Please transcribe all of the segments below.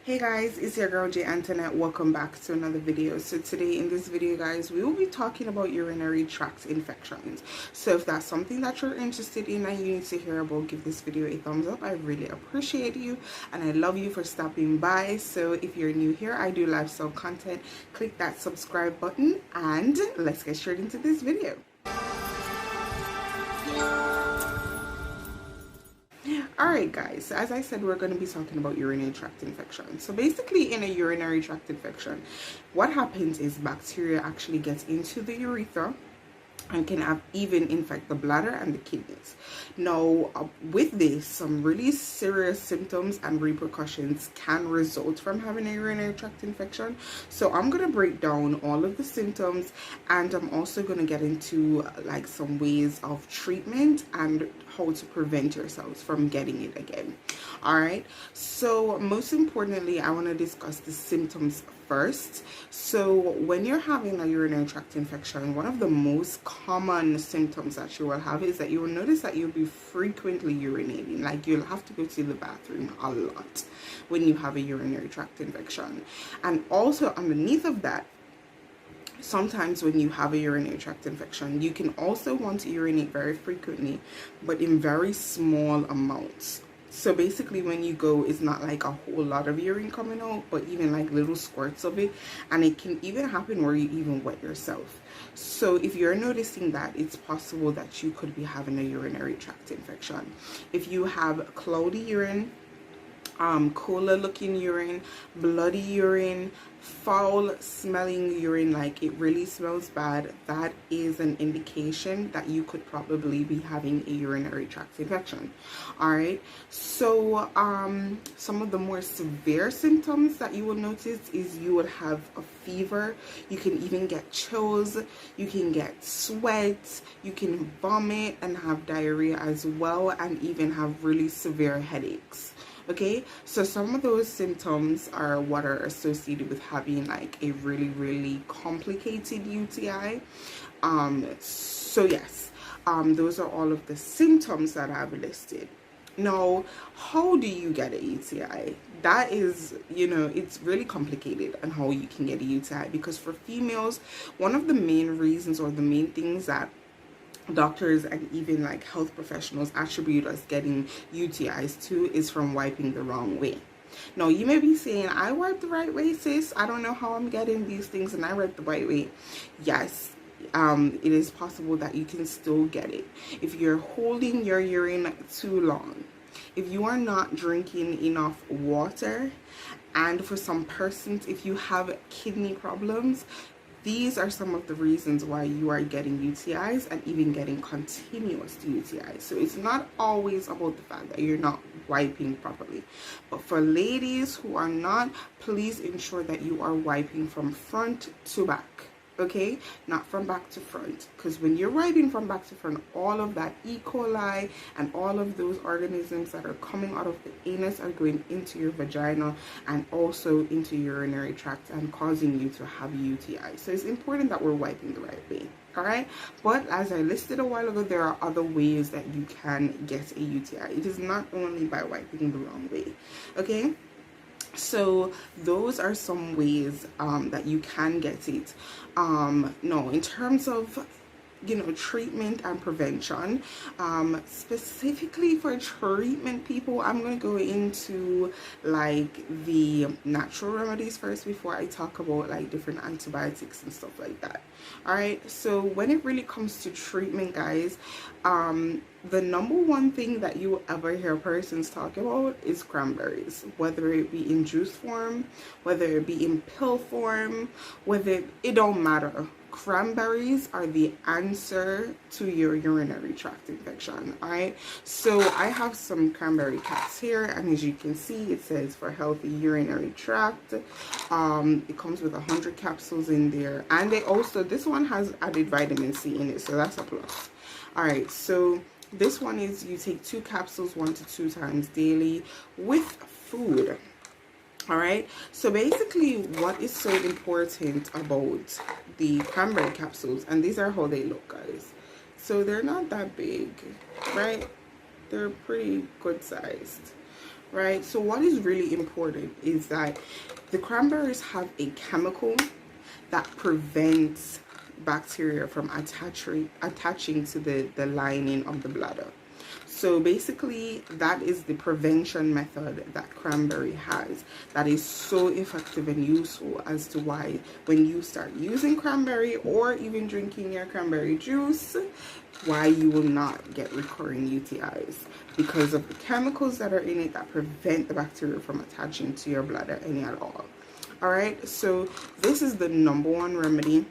Hey guys, it's your girl J Antoinette. Welcome back to another video. So today in this video guys, we will be talking about urinary tract infections. So if that's something that you're interested in and you need to hear about, give this video a thumbs up. I really appreciate you and I love you for stopping by. So if you're new here, I do lifestyle content. Click that subscribe button and let's get straight into this video. Alright guys, so as I said, we're going to be talking about urinary tract infection. So basically in a urinary tract infection, what happens is bacteria actually gets into the urethra and can even infect the bladder and the kidneys. Now, with this, some really serious symptoms and repercussions can result from having a urinary tract infection. So I'm going to break down all of the symptoms, and I'm also going to get into like some ways of treatment and how to prevent yourselves from getting it again. All right, so most importantly, I want to discuss the symptoms first. So when you're having a urinary tract infection, one of the most common symptoms that you will have is that you will notice that you'll be frequently urinating. Like you'll have to go to the bathroom a lot when you have a urinary tract infection. And also underneath of that, sometimes when you have a urinary tract infection, you can also want to urinate very frequently, but in very small amounts. So basically when you go, it's not like a whole lot of urine coming out, but even like little squirts of it. And it can even happen where you even wet yourself. So if you're noticing that, it's possible that you could be having a urinary tract infection. If you have cloudy urine, cola looking urine, bloody urine, foul smelling urine, like it really smells bad, that is an indication that you could probably be having a urinary tract infection. All right, so some of the more severe symptoms that you will notice is you would have a fever, you can even get chills, you can get sweat, you can vomit and have diarrhea as well, and even have really severe headaches. Okay, so some of those symptoms are what are associated with having like a really complicated UTI. So yes, those are all of the symptoms that I've listed. Now, how do you get a UTI? That is, it's really complicated on how you can get a UTI, because for females, one of the main reasons or the main things that doctors and even like health professionals attribute us getting UTIs to is from wiping the wrong way. Now you may be saying, I wipe the right way, sis. I don't know how I'm getting these things and I wipe the right way. Yes, it is possible that you can still get it if you're holding your urine too long, if you are not drinking enough water, and for some persons, if you have kidney problems. These are some of the reasons why you are getting UTIs and even getting continuous UTIs. So it's not always about the fact that you're not wiping properly. But for ladies who are not, please ensure that you are wiping from front to back. Okay, not from back to front, because when you're wiping from back to front, all of that E. coli and all of those organisms that are coming out of the anus are going into your vagina and also into your urinary tract and causing you to have UTI. So it's important that we're wiping the right way. All right, but as I listed a while ago, there are other ways that you can get a UTI. It is not only by wiping the wrong way. Okay, so those are some ways that you can get it. No, in terms of treatment and prevention, specifically for treatment, people, I'm going to go into like the natural remedies first before I talk about like different antibiotics and stuff like that. All right, so when it really comes to treatment, guys, the number one thing that you will ever hear persons talk about is cranberries, whether it be in juice form, whether it be in pill form, it don't matter. Cranberries are the answer to your urinary tract infection. All right, so I have some cranberry caps here, and as you can see, it says for healthy urinary tract. It comes with 100 capsules in there, and this one has added vitamin C in it, so that's a plus. All right, so this one is you take 2 capsules 1 to 2 times daily with food. All right, so basically what is so important about the cranberry capsules, and these are how they look, guys. So they're not that big, right? They're pretty good sized, right? So what is really important is that the cranberries have a chemical that prevents bacteria from attaching to the lining of the bladder. So basically, that is the prevention method that cranberry has that is so effective and useful, as to why when you start using cranberry or even drinking your cranberry juice, why you will not get recurring UTIs, because of the chemicals that are in it that prevent the bacteria from attaching to your bladder any at all. All right, so this is the #1 remedy,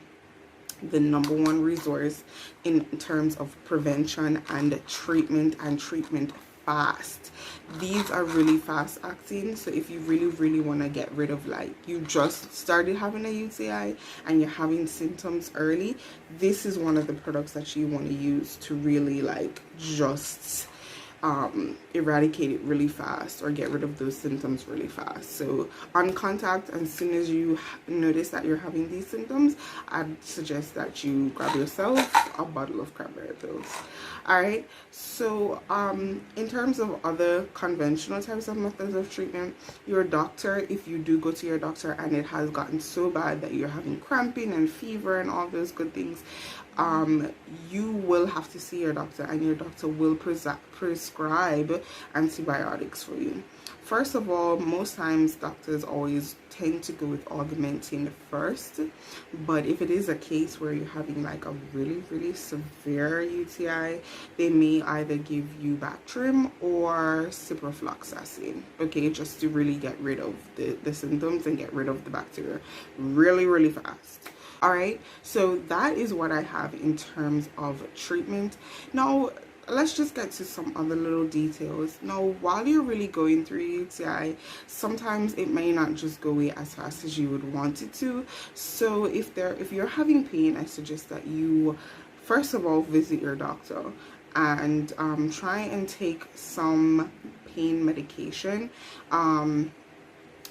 the #1 resource in terms of prevention and treatment fast. These are really fast acting, so if you really want to get rid of, like, you just started having a UTI and you're having symptoms early, this is one of the products that you want to use to really, like, just eradicate it really fast or get rid of those symptoms really fast. So on contact, as soon as you notice that you're having these symptoms, I'd suggest that you grab yourself a bottle of cranberry pills. All right, so in terms of other conventional types of methods of treatment, your doctor, if you do go to your doctor and it has gotten so bad that you're having cramping and fever and all those good things, you will have to see your doctor, and your doctor will prescribe antibiotics for you. First of all, most times doctors always tend to go with augmentin first, but if it is a case where you're having like a really severe UTI, they may either give you Bactrim or ciprofloxacin, okay, just to really get rid of the symptoms and get rid of the bacteria really fast. All right, so that is what I have in terms of treatment. Now let's just get to some other little details. Now, while you're really going through UTI, sometimes it may not just go away as fast as you would want it to. So if you're having pain, I suggest that you first of all visit your doctor and try and take some pain medication.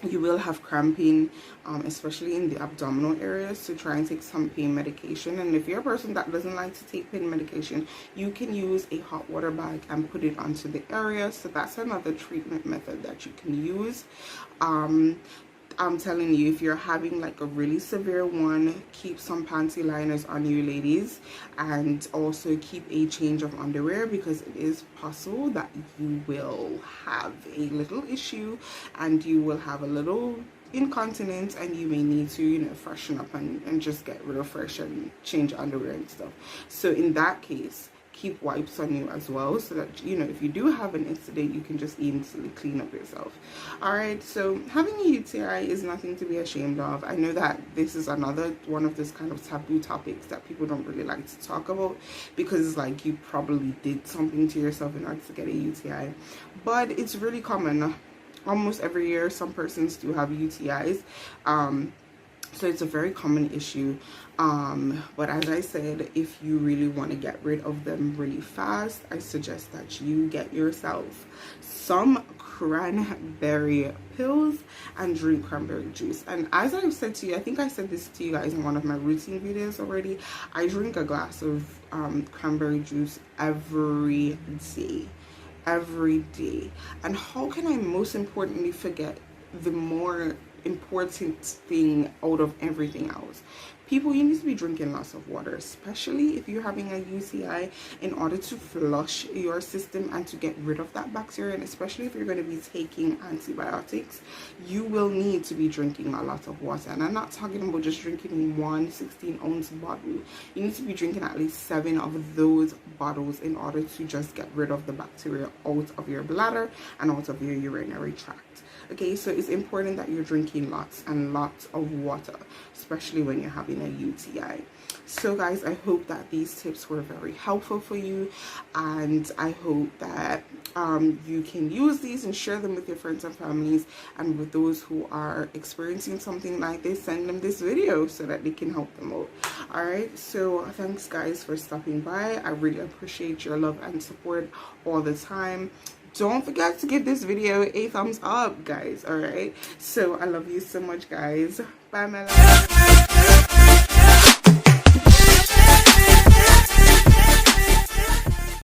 You will have cramping, especially in the abdominal areas, so try and take some pain medication. And if you're a person that doesn't like to take pain medication, you can use a hot water bag and put it onto the area. So that's another treatment method that you can use. I'm telling you, if you're having like a really severe one, keep some panty liners on you, ladies, and also keep a change of underwear, because it is possible that you will have a little issue and you will have a little incontinence, and you may need to, you know, freshen up and just get real fresh and change underwear and stuff. So in that case, keep wipes on you as well, so that, you know, if you do have an incident, you can just easily clean up yourself. All right, so having a UTI is nothing to be ashamed of. I know that this is another one of those kind of taboo topics that people don't really like to talk about, because like you probably did something to yourself in order to get a UTI, but it's really common. Almost every year some persons do have UTIs, so it's a very common issue. But as I said, if you really want to get rid of them really fast, I suggest that you get yourself some cranberry pills and drink cranberry juice. And as I've said to you, I think I said this to you guys in one of my routine videos already, I drink a glass of cranberry juice every day. And how can I most importantly forget the more important thing out of everything else? People, you need to be drinking lots of water, especially if you're having a UTI, in order to flush your system and to get rid of that bacteria. And especially if you're going to be taking antibiotics, you will need to be drinking a lot of water. And I'm not talking about just drinking one 16-ounce bottle. You need to be drinking at least 7 of those bottles in order to just get rid of the bacteria out of your bladder and out of your urinary tract. Okay, so it's important that you're drinking lots and lots of water, especially when you're having a UTI. So guys, I hope that these tips were very helpful for you, and I hope that you can use these and share them with your friends and families, and with those who are experiencing something like this, send them this video so that they can help them out. All right, so thanks guys for stopping by. I really appreciate your love and support all the time. Don't forget to give this video a thumbs up, guys. All right, so I love you so much, guys. Bye, my love.